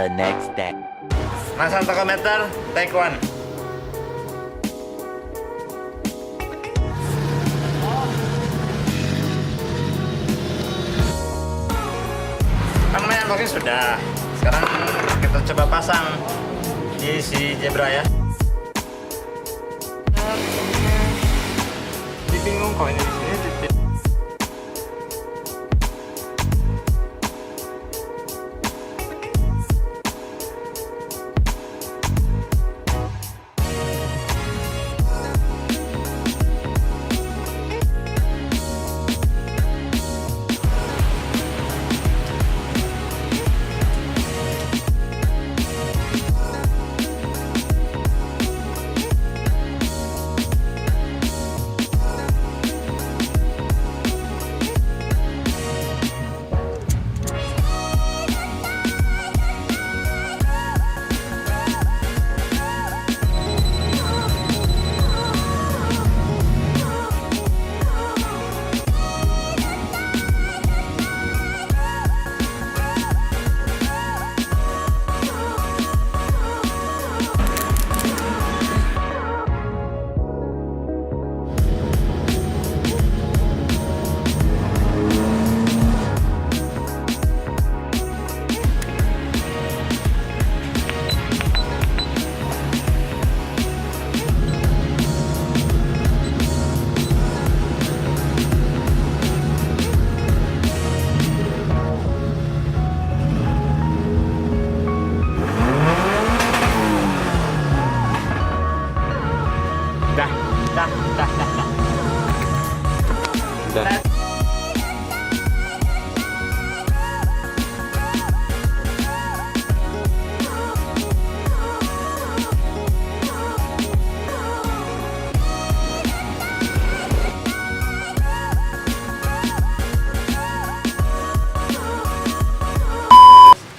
the next day. Masang tachometer Tujuan. Kan main unboxing sudah. Sekarang kita coba pasang di si zebra ya. Bingung kok ini di sini titik. Dah.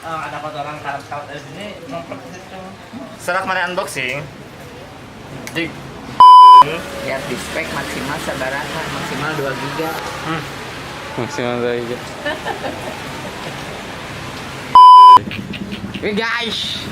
Ada kotoran karat-karat dari sini ngumpet di situ. Setelah kemarin unboxing, Lihat di spek maksimal seberapa, maksimal 2 giga. Maksimal 2 giga. Guys.